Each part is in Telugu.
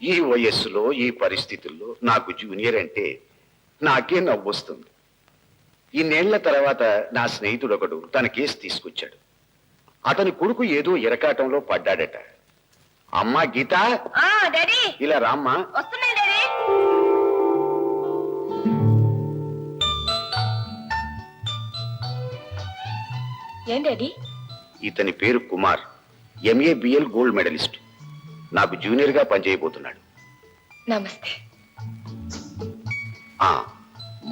ఈ వయస్సులో ఈ పరిస్థితుల్లో నాకు జూనియర్ అంటే నాకే నవ్వొస్తుంది. ఇన్నేళ్ల తర్వాత నా స్నేహితుడు ఒకడు తన కేసు తీసుకొచ్చాడు. అతని కొడుకు ఏదో ఇరకాటంలో పడ్డాడట. అమ్మా గీత, డాడీ ఇలా రామ్మా. వస్తున్నాయి డాడీ. ఏం డాడీ? ఇతని పేరు కుమార్, MABL గోల్డ్ మెడలిస్ట్. నాకు జూనియర్ గా పనిచేయబోతున్నాడు. నమస్తే.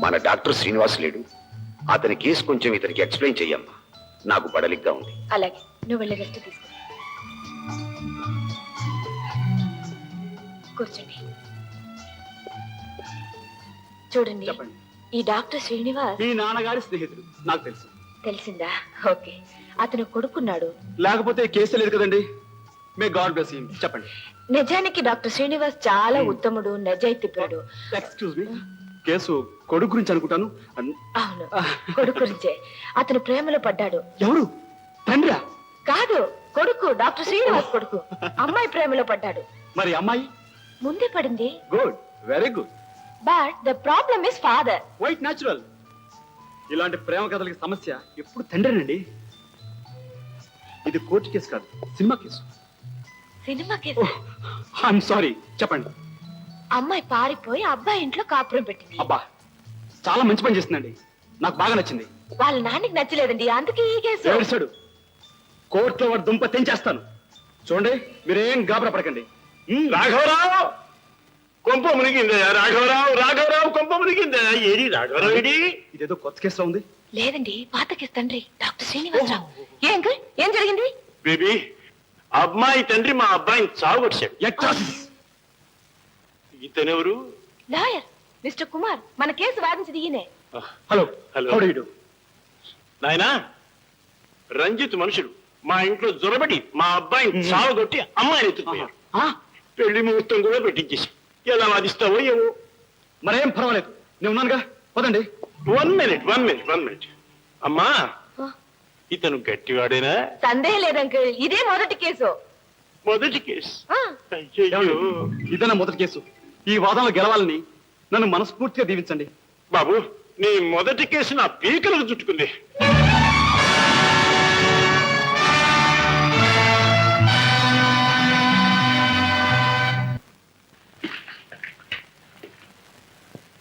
మన డాక్టర్ శ్రీనివాస్ లేడు, అతని కేసు కొంచెం ఇతనికి ఎక్స్ప్లెయిన్ చెయ్యమ్మా. నాకు బడలిగ్గా ఉంది. అలాగే, నువ్వు వెళ్ళి రెస్ట్ తీసుకో. కూర్చోండి. చూడండి, ఈ డాక్టర్ శ్రీనివాస్ మీ నాన్నగారి స్నేహితుడు. నాకు తెలుసు. తెలిసిందా? ఓకే. అతను కొడుకున్నాడు. లేకపోతే కేసు లేదు కదండి. May God bless him. చెప్పండి. నిజానికి డాక్టర్ శ్రీనివాస్ చాలా ఉత్తముడు, నిజాయితీపరుడు. ఎక్స్క్యూజ్ మీ, కేసు కొడుకు గురించి అనుకుంటాను. అవును, కొడుకు గురించే. అతను ప్రేమలో పడ్డాడు. ఎవరు? తండ్రా? కాదు, కొడుకు, డాక్టర్ శ్రీనివాస్ కొడుకు. అమ్మాయి ప్రేమలో పడ్డాడు. మరి అమ్మాయి ముందే పడింది. Good, very good. But the problem is father. White natural. ఇలాంటి ప్రేమ కథలకి సమస్య ఎప్పుడు తండ్రినండి. ఇది కోర్టు కేసు కాదు, cinema case. Cinema case? I'm sorry, చెప్పండి. అమ్మాయి పారిపోయి అబ్బాయి ఇంట్లో కాపురం పెట్టింది. అబ్బా, చాలా మంచి పని చేస్తుందండి. నాకు బాగా నచ్చింది. వాళ్ళ నాన్నకి నచ్చలేదండి, అందుకే ఈ కేసు. ఏడుస్తాడు. కోర్టులో వాడు దుంప తెంచేస్తాను. చూడండి, మీరేం గాబరా పడకండి. రాఘవరావు కొంప మునిగిందా? రాఘవరావు కొంప మునిగిందా? ఏడి రాఘవరావు? ఏడి? ఇదేదో కొత్త కేసులో ఉంది. లేదండి, పాత కేసు. తండ్రి డాక్టర్ శ్రీనివాసరావు. ఏం అంకుల్, ఏం జరిగింది? బేబీ, అమ్మాయి తండ్రి మా అబ్బాయిని చావుకొచ్చాడు. ఇతనెవరు? Lawyer mister Kumar. మన కేసు వాదించింది ఈయనే. Hello hello. How do you do? నాయనా, రంజిత్ మనుషుడు మా ఇంట్లో జొరబడి మా అబ్బాయిని చావగొట్టి అమ్మాయిని ఎత్తుకుపోయారు. పెళ్లి ముహూర్తం కూడా పెట్టించేసి ఎలా వాదిస్తావో ఏమో. మరేం పర్వాలేదు, నేను ఉన్నానుగా. పదండి. One minute. అమ్మా, ఇతను గట్టివాడేనా? సందేహం లేదు అంకుల్, ఇదే మొదటి కేసు. మొదటి కేసు? ఆ, అయ్యయ్యో. ఇదన్న మొదటి కేసు. ఈ వాదనలో గెలవాలని నన్ను మనస్ఫూర్తిగా దీవించండి. బాబు, నీ మొదటి కేసు నా పీకలకు చుట్టుకుంది.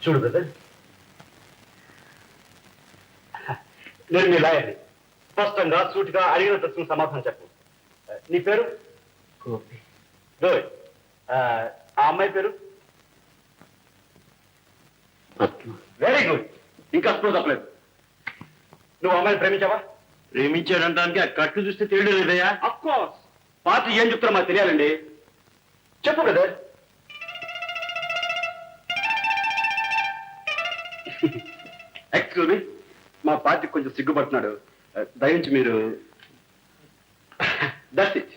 చూడు బ్రదర్, నేను నీ లాయర్ని. స్పష్టంగా సూటిగా అడిగిన ప్రశ్న సమాధానం చెప్పు. నీ పేరు? గుడ్. ఆ అమ్మాయి పేరు? Very good. ఇంకా స్పృహ తప్పలేదు. నువ్వు అమ్మాయిని ప్రేమించావా? ప్రేమించాడంటానికి ఆ కట్లు చూస్తే తెలియడం లేదయ్యా. Of course. పార్టీ ఏం చెప్తారో మాకు తెలియాలండి. చెప్పు బ్రదర్. ఎక్స్క్యూజ్ మీ, మా పార్టీకి కొంచెం సిగ్గుపడుతున్నాడు. దయించి మీరు. That's it.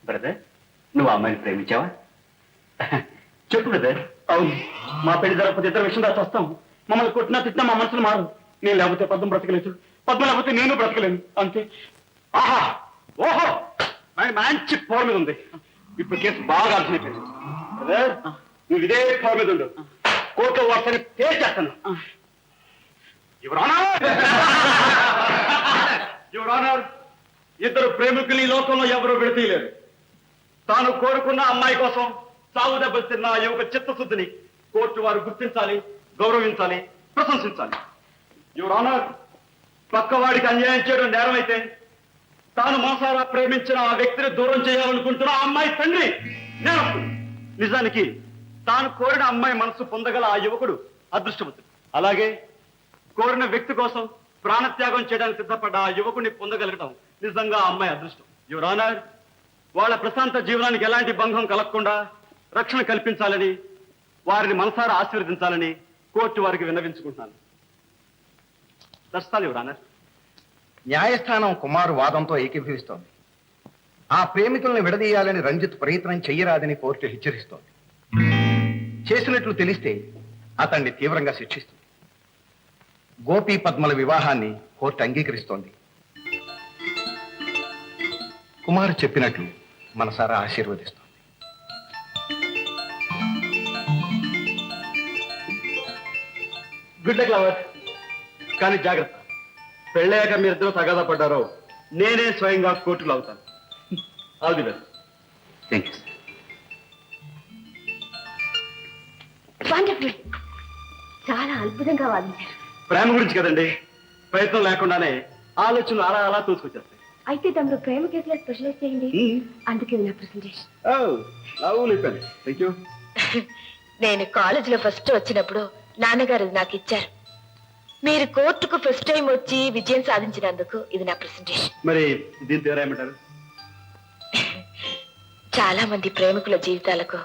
బ్రదర్, నువ్వు ఆ అమ్మాయిని ప్రేమించావా? చెప్పు బ్రదర్. అవును. మా పెళ్లి జరగకపోతే ఇద్దరు విషయం దాచి వస్తాం. మమ్మల్ని కొట్టినా తిట్టినా మా మనసులు మారు. నేను లేకపోతే పద్మం బ్రతకలేదు, పద్మ లేకపోతే నేను బ్రతకలేను. అంతే. ఆహా, ఓహో, మంచి పవర్ మీద ఉంది. ఇప్పుడు కేసు బాగా అర్థమైపోయింది. బ్రదర్, నువ్వు ఇదే పవర్ మీద ఉండు. కోర్టులో వార్తని తేల్చేస్తాను. యువర్ ఆనర్, ఇద్దరు ప్రేమికులు ఈ లోకంలో ఎవరు విడతీయలేరు. తాను కోరుకున్న అమ్మాయి కోసం సాగు దెబ్బలు తిన్న యువక చిత్తశుద్ధిని కోర్టు వారు గుర్తించాలి, గౌరవించాలి, ప్రశంసించాలి. యువర్ ఆనర్, పక్కవాడికి అన్యాయం చేయడం నేరం అయితే తాను మనసారా ప్రేమించిన ఆ వ్యక్తిని దూరం చేయాలనుకుంటున్న ఆ అమ్మాయి తండ్రి నేరస్తుడు. నిజానికి తాను కోరిన అమ్మాయి మనసు పొందగల ఆ యువకుడు అదృష్టవంతుడు. అలాగే కోరిన వ్యక్తి కోసం ప్రాణత్యాగం చేయడానికి సిద్ధపడ్డ ఆ యువకుడిని పొందగలగడం నిజంగా ఆ అమ్మాయి అదృష్టం. యువర్ ఆనర్, వాళ్ళ ప్రశాంత జీవనానికి ఎలాంటి భంగం కలగకుండా రక్షణ కల్పించాలని, వారిని మనసారా ఆశీర్వదించాలని కోర్టు వారికి విన్నవించుకుంటున్నాను. దర్శనాలు యువర్ ఆనర్. న్యాయస్థానం కుమారు వాదంతో ఏకీభవిస్తోంది. ఆ ప్రేమికుల్ని విడదీయాలని రంజిత్ ప్రయత్నం చెయ్యరాదని కోర్టు హెచ్చరిస్తోంది. చేసినట్లు తెలిస్తే అతన్ని తీవ్రంగా శిక్షిస్తుంది. గోపి పద్మల వివాహాన్ని కోర్టు అంగీకరిస్తోంది. కుమారు చెప్పినట్లు మనసారా ఆశీర్వదిస్తోంది. Good luck lover. కానీ జాగ్రత్త, పెళ్ళాక మీరిద్దరూ తగాదా పడ్డారో నేనే స్వయంగా కోర్టులో అవుతాను. All the best. Thank you. Wonderful. చాలా అద్భుతంగా వాదించారు. ప్రేమ గురించి కదండి, ప్రయత్నం లేకుండానే ఆలోచనలు అలా అలా తోసుకొచ్చేస్తాయి. అయితే తమరు ప్రేమ కేసులో స్పెషలైజ్ చేయండి. అందుకే నా ప్రెసెంటేషన్. Thank you. నేను కాలేజీలో ఫస్ట్ వచ్చినప్పుడు నాన్నగారు ఇది నాకు ఇచ్చారు. మీరు కోర్టుకు ఫస్ట్ టైం వచ్చి విజయం సాధించినందుకు ఇది నా ప్రెసెంటేషన్. మరి దీని పేరు ఏమంటారు? చాలా మంది ప్రేమికుల జీవితాలకు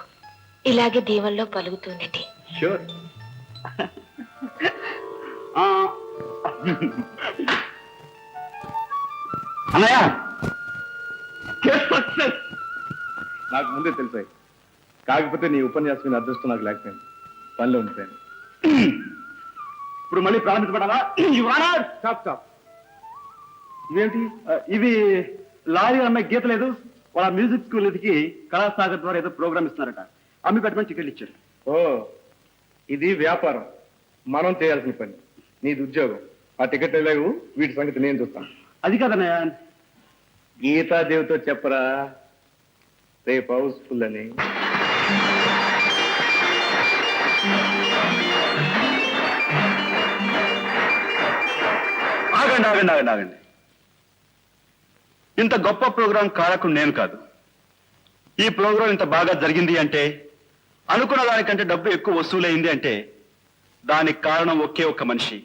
ఇలాగే దీవెనలో పలుకుతుందండి. షూర్. అన్నయ్య, నాకు ముందే తెలిసాయి. కాకపోతే నీ ఉపన్యాసం మీద అదృష్టం నాకు లేకపోయింది. పనిలో ఉండిపోయాను. ఇప్పుడు మళ్ళీ ప్రారంభించబడాలా? Stop stop. ఇవేంటి? ఇవి లారీ అమ్మాయి గీత లేదు, వాళ్ళ మ్యూజిక్ స్కూల్ కి కళాసాగర్ ద్వారా ఏదో ప్రోగ్రామ్ ఇస్తున్నారట. అమ్మి పెట్టమని టికెట్లు ఇచ్చారు. ఓ, ఇది వ్యాపారం, మనం చేయాల్సిన పని. నీది ఉద్యోగం. ఆ టికెట్ లేవు, వీటి సంగతి నేను చూస్తాను. అది కాదన్నయ్య. గీతాదేవితో చెప్పరా రేపు హౌస్ఫుల్ అని. ఆగండి ఆగండి ఆగండి ఆగండి. ఇంత గొప్ప ప్రోగ్రాం కారకుడు నేను కాదు. ఈ ప్రోగ్రాం ఇంత బాగా జరిగింది అంటే, అనుకున్న దానికంటే డబ్బు ఎక్కువ వసూలైంది అంటే దానికి కారణం ఒకే ఒక్క మనిషి,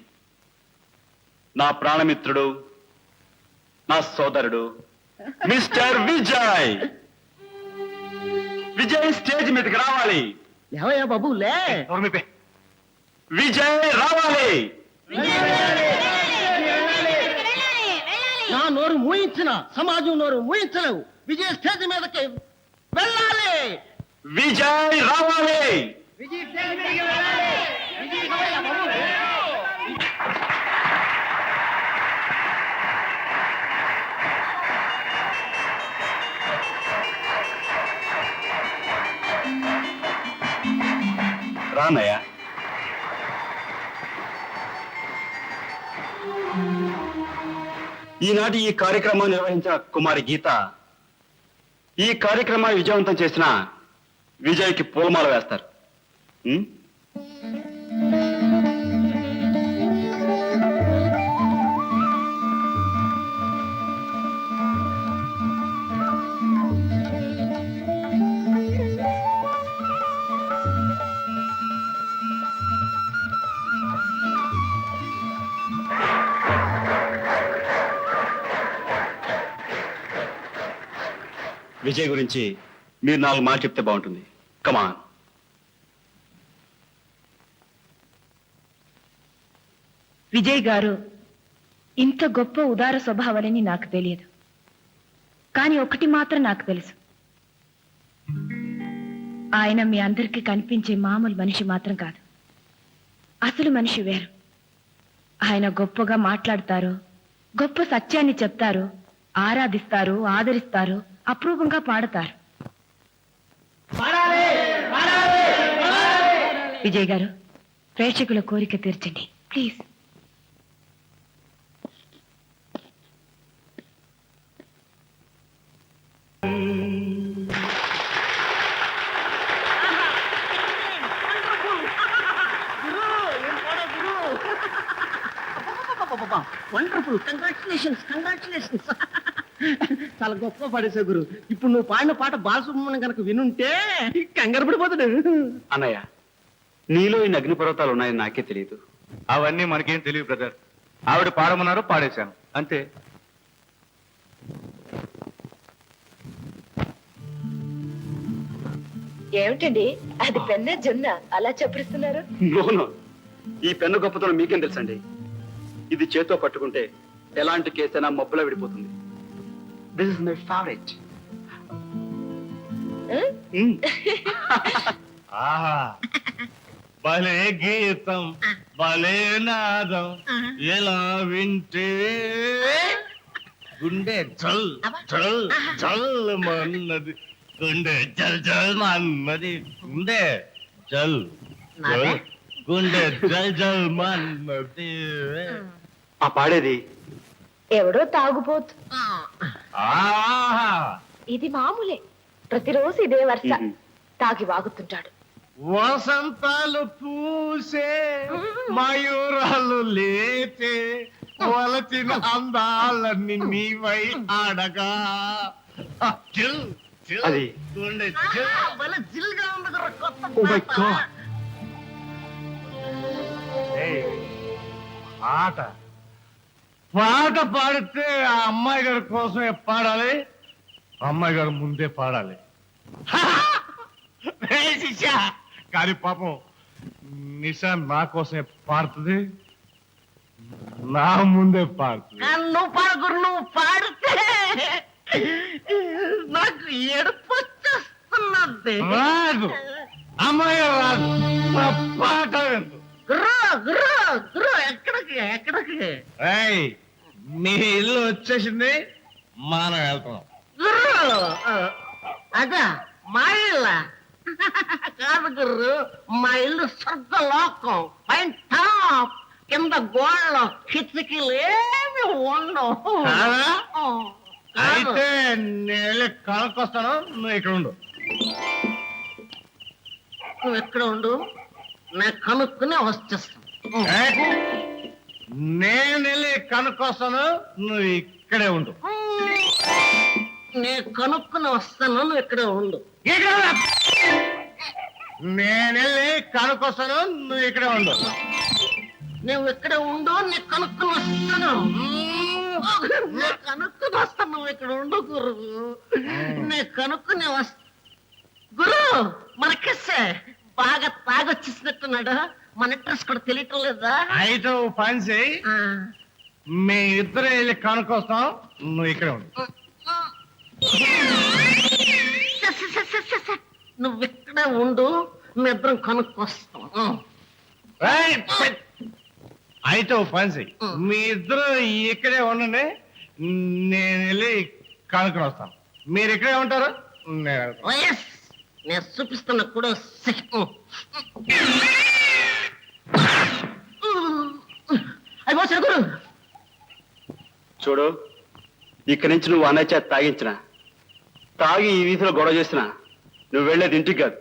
నా ప్రాణమిత్రుడు, నా సోదరుడు మిస్టర్ విజయ్. విజయ్ స్టేజ్ మీదకి రావాలి. ఏవయ్యా బాబు లే. విజయ్ రావాలి. నా నోరు మూయించిన సమాజం నోరు మూయించలేవు. విజయ స్టేజ్ మీదకి వెళ్ళాలి. విజయ్ రావాలి. రానయ్య. ఈనాటి ఈ కార్యక్రమాన్ని నిర్వహించిన కుమారి గీత ఈ కార్యక్రమాన్ని విజయవంతం చేసిన విజయ్కి పూలమాల వేస్తారు. ఉం? విజయ్ గురించి మీరు 4 మాటలు చెప్తే బాగుంటుంది. కమాన్. విజయ్ గారు ఇంత గొప్ప ఉదార స్వభావాలని నాకు తెలియదు. కానీ ఒకటి మాత్రం నాకు తెలుసు, ఆయన మీ అందరికీ కనిపించే మామూలు మనిషి మాత్రం కాదు, అసలు మనిషి వేరు. ఆయన గొప్పగా మాట్లాడతారు, గొప్ప సత్యాన్ని చెప్తారు, ఆరాధిస్తారు, ఆదరిస్తారు, అపూర్వంగా పాడతారు. విజయ్ గారు, ప్రేక్షకుల కోరిక తీర్చండి ప్లీజ్. వండర్ఫుల్. Congratulations congratulations. చాలా గొప్ప పాడేశావు గురు. ఇప్పుడు నువ్వు పాడిన పాట బాలసుబ్రహ్మణ్యం కనుక వినుంటే కంగారు పడిపోతాడు. అన్నయ్య, నీలో ఈ అగ్ని పర్వతాలు ఉన్నాయని నాకే తెలియదు. అవన్నీ మనకేం తెలియదు బ్రదర్. ఆవిడ పాడమన్నారు, పాడేశాను అంతే. ఏమిటండి అది పెన్న జొన్న అలా చప్పరిస్తున్నారు? నోను, ఈ పెన్ను గొప్పతనం మీకేం తెలుసండి. ఇది చేతో పట్టుకుంటే ఎలాంటి కేసైనా మబ్బులా విడిపోతుంది. This is my favourite. ఆహా, భలే గీతం, భలే నాదం, ఎలా వింటే గుండె జల్ జల్ జల్ మన్నది, గుండె జల్ జల్ మన్నది, గుండె జల్ జల్ గుండె జల్ జల్ మన్ ఆ పాడేది ఎవడో తాగుపోతు ఆహా ఇది మామూలే, ప్రతిరోజు ఇదే వరుస. తాగి వాగుతుంటాడు. వసంతాలు పూసే మయూరాలు లేచే వలచిన అందాలన్నీ నీవై ఆడగా చిల్ చిల్ అది. గుండె చిల్. భలే జిల్గా ఉంది గురు, కొత్త Oh my పాట. God. ఏయ్, పాట పాట పాడితే ఆ అమ్మాయి గారి కోసమే పాడాలి, అమ్మాయి గారు ముందే పాడాలి. ఏయ్ శిష్యా, కానీ పాపం నిషా నా కోసమే పాడుతుంది, నా ముందే పాడుతుంది. ఆ, నువ్వు పాడు గురు, నువ్వు పాడితే నాకు ఏడుపు వచ్చేస్తున్నది. రాదు, అమ్మాయి గారు రాదు, నా పాట విందు. గురు గురు గురు, ఎక్కడికి ఎక్కడికి ఏయ్, మీ ఇల్లు వచ్చేసింది, మనం వెళ్తున్నాం. గురు? అదా మా ఇల్ల కాదు గురు, మా ఇల్లు స్వర్గలోకం, పైన టాప్, కింద గోడలు కిటికీలు ఏమి ఉండవు. కాదా? కాదు. అయితే నేను వెళ్ళి కనుక్కొస్తాను, నువ్వు ఇక్కడ ఉండు. నువ్వు ఎక్కడ ఉండు, నేను కనుక్కుని వచ్చేస్తాను. ఏయ్, నేను వెళ్ళి కనుక్కొస్తాను, నువ్వు ఇక్కడే ఉండు. నేను కనుక్కుని వస్తాను, నువ్వు ఇక్కడే ఉండు. ఇక్కడ రా. నేను వెళ్ళి కనుక్కొస్తాను, నువ్వు ఇక్కడే ఉండు. నువ్వు ఇక్కడే ఉండు, నేను కనుక్కుని వస్తాను. నేను కనుక్కుని వస్తాను, నువ్వు ఇక్కడ ఉండు గురు. నేను కనుక్కుని వస్తా. గురు, మనకిస్తే బాగా తాగొచ్చేసినట్టున్నాడు, మన అడ్రస్ కూడా తెలియటం లేదా? అయితే ఓ పని చేయి, ఆ. మీ ఇద్దరు వెళ్ళి కనుక్కొస్తాం, నువ్వు ఇక్కడే ఉండు. నువ్వు ఇక్కడే ఉండు, మీ ఇద్దరం కనుక్కొస్తాం. ఏయ్, అయితే ఓ పని చెయ్యి, మీ ఇద్దరు ఇక్కడే ఉండండి, నేను వెళ్ళి కనుక్కొని వస్తాను. మీరు ఇక్కడే ఉంటారు, నేను వెళ్తాను. ఓఎస్, నేను చూపిస్తున్నా కూడా. అయిపోయి గురు. చూడు, ఇక్కడి నుంచి నువ్వు అన్నయ్య చేత తాగించిన, తాగి ఈ వీధిలో గొడవ చేసిన, నువ్వు వెళ్ళేది ఇంటికి కాదు,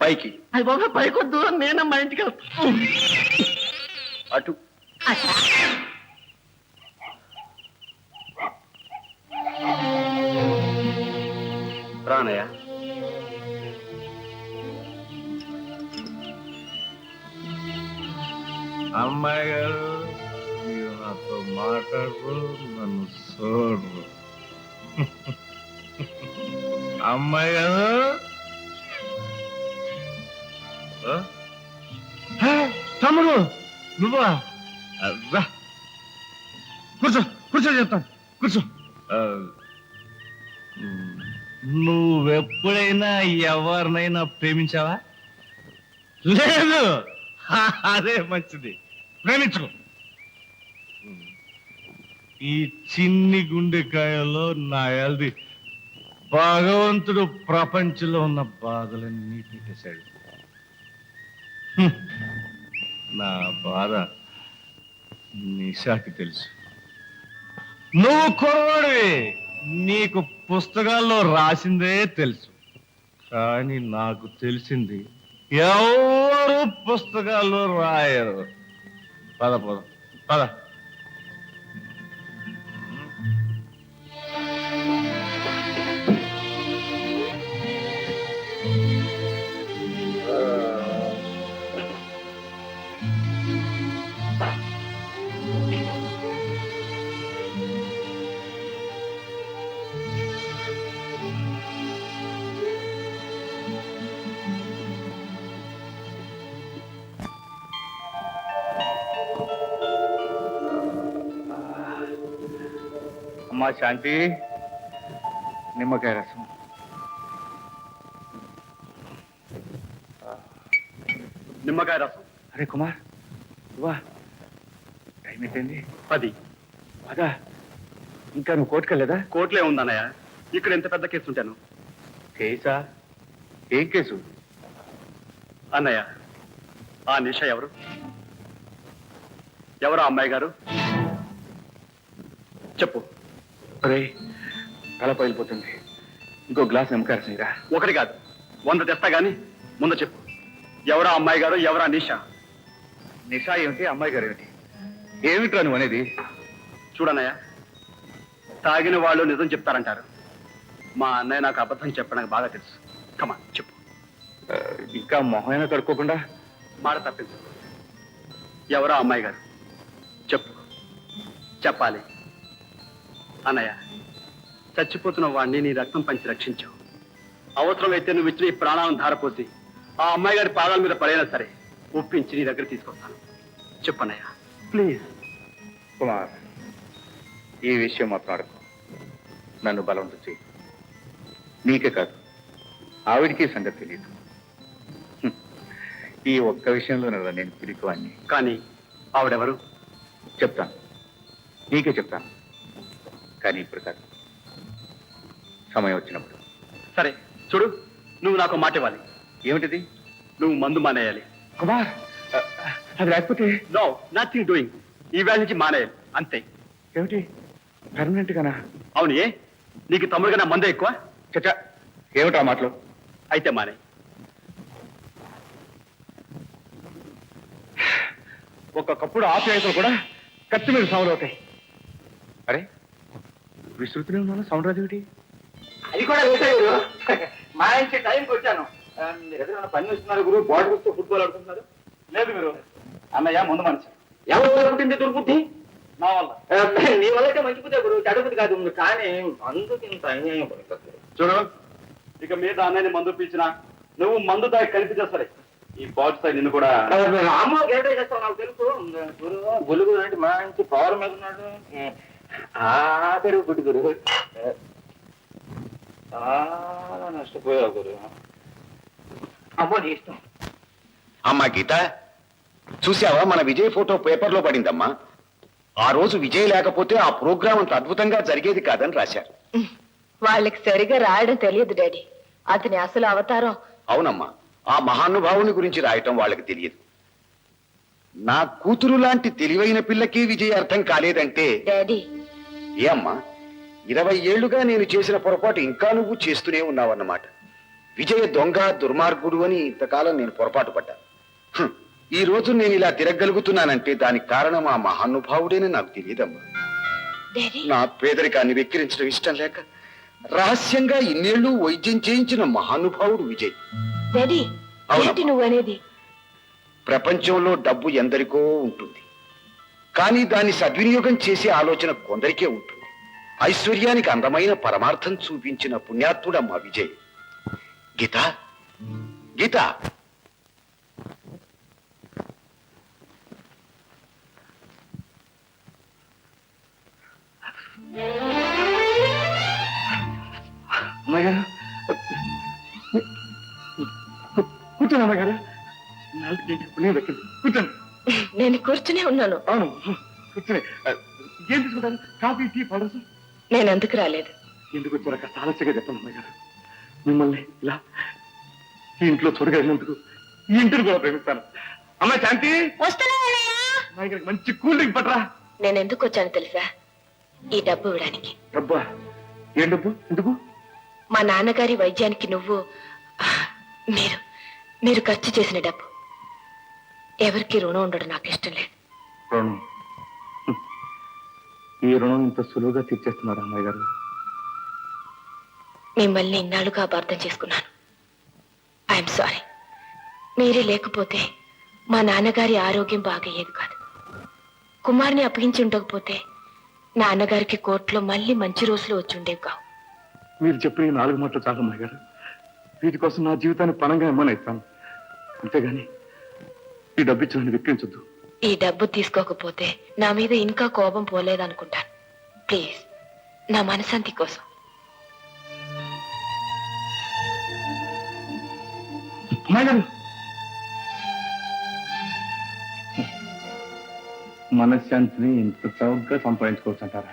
పైకి. అయ్యి బాబా పైకొద్దు, నేను మా ఇంటికి వెళ్తాను. అటు రానయ్య. అమ్మాయి గారు, మీరు నాతో మాట్లాడరు, నన్ను చూడరు. అమ్మాయి గారు, ఆ? హే, తమ్ముడు నువ్వా? రా, కూర్చో కూర్చో, చెప్తాను, కూర్చో. నువ్వెప్పుడైనా ఎవరినైనా ప్రేమించావా? లేదు. అదే మంచిది, ప్రేమించుకో. ఈ చిన్ని గుండెకాయలో నా ఎల్ది భగవంతుడు ప్రపంచంలో ఉన్న బాధలన్నీ పెట్టేశాడు. నా బాధ నిషాకి తెలుసు. నువ్వు కుర్రవాడివి, నీకు పుస్తకాల్లో రాసిందే తెలుసు, కానీ నాకు తెలిసింది ఎవరు పుస్తకాల్లో రాయరు. పద పద పద. అమ్మా శాంతి, నిమ్మకాయ రసం. నిమ్మకాయ రసం. అరే కుమార్, వా, టైం ఏంటండి? 10. అదా, ఇంకా నువ్వు కోర్టుకెళ్ళదా? కోట్లే ఉందన్నయ్య, ఇక్కడ ఎంత పెద్ద కేసు ఉంటాను. కేసా? ఏం కేసు? అన్నయ్య, ఆ నిష ఎవరు? ఎవరు ఆ అమ్మాయి గారు? చెప్పు. అరే తల పగిలిపోతుంది. ఇంకో గ్లాస్ నిమ్మకాయ రసం. ఒకటి కాదు 100 తెస్తా గాని ముందు చెప్పు. ఎవరా అమ్మాయి గారు? ఎవరా నిష? నిషా ఏమిటి, అమ్మాయి గారు ఏమిటి? ఏమిట్రా నువ్వు అనేది? చూడన్నయ్య, తాగిన వాళ్ళు నిజం చెప్తారంటారు. మా అన్నయ్య నాకు అబద్ధం చెప్పడానికి బాగా తెలుసు. కమా చెప్పు. ఇంకా మొహమైనా కడుక్కోకుండా మాట తప్పించు. ఎవరా అమ్మాయి గారు? చెప్పు. చెప్పాలి. అన్నయ్య, చచ్చిపోతున్న వాడిని నీ రక్తం పంచి రక్షించావు. అవసరమైతే నువ్వు ఇచ్చిన ఈ ప్రాణాలను ధారపోసి ఆ అమ్మాయి గారి పాదాల మీద పడైనా సరే ఒప్పించి నీ దగ్గర తీసుకొస్తాను. చెప్పన్నయ్య ప్లీజ్. కుమార్, ఈ విషయం మాత్రం అడగ. నన్ను బలవంతం చేయి. నీకే కాదు, ఆవిడికి సంగతి తెలియదు. ఈ ఒక్క విషయంలో నేను పిరికివాణ్ణి. కానీ ఆవిడెవరు? చెప్తాను, నీకే చెప్తాను. కానీ ఇప్పుడు కాదు, సమయం వచ్చినప్పుడు. సరే చూడు, నువ్వు నాకు మాట ఇవ్వాలి. ఏమిటిది? నువ్వు మందు మానేయాలి. కుమార్, అది లేకపోతే నో, నథింగ్ డూయింగ్. ఈ వేళ నుంచి మానేయాలి అంతే. ఏమిటి పర్మనెంట్ గానా? అవును. ఏ నీకు తమ్ముడుగా నా మందే ఎక్కువ? చచ్చా, ఏమిటా మాటలు? అయితే మానే. ఒక్కొక్కప్పుడు ఆప్యాయతలు కూడా కత్తి మీద సౌండ్ అవుతాయి. అరే విస్తృతిలో ఉన్నాను, సౌండ్ రాదు ఏమిటి? అది కూడా వేసారు. మా ఇంటి టైంకి వచ్చాను. ఎదురైనా పని వస్తున్నారు గురు. బాడీ వస్తూ ఫుట్బాల్ ఆడుతున్నారు. లేదు మీరు అన్నయ్య ముందు మనిషి. ఎవరు వల్ల పుట్టింది దుర్బుద్ధి? నా వల్ల. నీ వల్ల అయితే మంచి బుద్ధి గురు, చెడు బుద్ధి కాదు. కానీ అందుకు ఇంత అన్యాయం పడుతుంది. చూడు, ఇక మీద అన్నయ్యని మందు పీల్చినా నువ్వు మందు దాగి కలిపి చేస్తారే ఈ బాడీ స్థాయి నిన్ను కూడా. అమ్మ గేటే చేస్తావు నాకు తెలుసు. గురు గులుగు అంటే మంచి పవర్ మీద ఉన్నాడు. పెరుగు గుడి గురు. చాలా నష్టపోయావు గురు. అమ్మో నీ ఇష్టం. అమ్మా గీత, చూసావా మన విజయ్ ఫోటో పేపర్లో పడిందమ్మా. ఆ రోజు విజయ్ లేకపోతే ఆ ప్రోగ్రాం అంత అద్భుతంగా జరిగేది కాదని రాశారు. వాళ్ళకి సరిగా రాయడం తెలియదు డాడీ. అతని అసలు అవతారం. అవునమ్మా, ఆ మహానుభావుని గురించి రాయటం వాళ్ళకి తెలియదు. నా కూతురు లాంటి తెలివైన పిల్లకి విజయ్ అర్థం కాలేదంటే డాడీ, ఏ అమ్మా, 20 ఏళ్లుగా నేను చేసిన పొరపాటు ఇంకా నువ్వు చేస్తూనే ఉన్నావన్నమాట. విజయ దొంగ దుర్మార్గుడు అని ఇంతకాలం నేను పొరపాటు పడ్డాను. ఈ రోజు నేను ఇలా తిరగలుగుతున్నానంటే దానికి కారణం ఆ మహానుభావుడేనని నాకు తెలియదమ్మా. డాడీ, నా పేదరికాన్ని వెక్కిరించడం ఇష్టం లేక రహస్యంగా ఇన్నేళ్లు వైద్యం చేయించిన మహానుభావుడు విజయ్. డాడీ, అవునమ్మా. ఏంటి నువ్వనేది? ప్రపంచంలో డబ్బు ఎందరికో ఉంటుంది, కానీ దాన్ని సద్వినియోగం చేసే ఆలోచన కొందరికే ఉంటుంది. ఐశ్వర్యానికి అందమైన పరమార్థం చూపించిన పుణ్యాత్ముడమ్మా విజయ్. గీత, గీత, అమ్మగారు కూర్చోండి. అమ్మగారు కూర్చోండి. నేను కూర్చునే ఉన్నాను. అవును, కూర్చొని ఏం తీసుకుంటారు? Coffee, tea, powders? నేను ఎందుకు రాలేదు? ఎందుకు వచ్చారో కాస్త ఆలస్యంగా చెప్పండి అమ్మగారు. మిమ్మల్ని ఇలా ఈ ఇంట్లో చూడగలిగినందుకు ఈ ఇంటిని కూడా ప్రేమిస్తాను. అమ్మాయి శాంతి, అమ్మాయి గారికి మంచి కూల్ డ్రింక్ పట్టరా. నేను ఎందుకు వచ్చాను తెలుసా? ఈ డబ్బు ఇవ్వడానికి. డబ్బా? ఏం డబ్బు? ఎందుకు? మా నాన్నగారి వైద్యానికి మీరు ఖర్చు చేసిన డబ్బు. ఎవరికి రుణం ఉండడం నాకు ఇష్టం లేదు. రుణం? ఈ రుణం ఇంత సులువుగా తీర్చేస్తున్నారు అమ్మాయి గారు. మిమ్మల్ని ఇన్నాళ్ళుగా అపార్థం చేసుకున్నాను. I'm sorry. మీరే లేకపోతే మా నాన్నగారి ఆరోగ్యం బాగయ్యేది కాదు. కుమార్ని అప్పగించి ఉండకపోతే నాన్నగారికి కోర్టులో మళ్ళీ మంచి రోజులు వచ్చి ఉండేవి కావు. మీరు చెప్పిన ఈ 4 మాటలు చాలు అమ్మాయి గారు. వీటి కోసం నా జీవితాన్ని పణంగా ఇమ్మని ఇస్తాను. అంతేగాని ఈ డబ్బు ఇచ్చిన విక్రించొద్దు. ఈ డబ్బు తీసుకోకపోతే నా మీద ఇంకా కోపం పోలేదనుకుంటాను. ప్లీజ్, నా మనశాంతి కోసం. అమ్మాయి గారు, మనశ్శాంతిని ఇంత చౌకగా సంపాదించుకోవచ్చు అంటారా?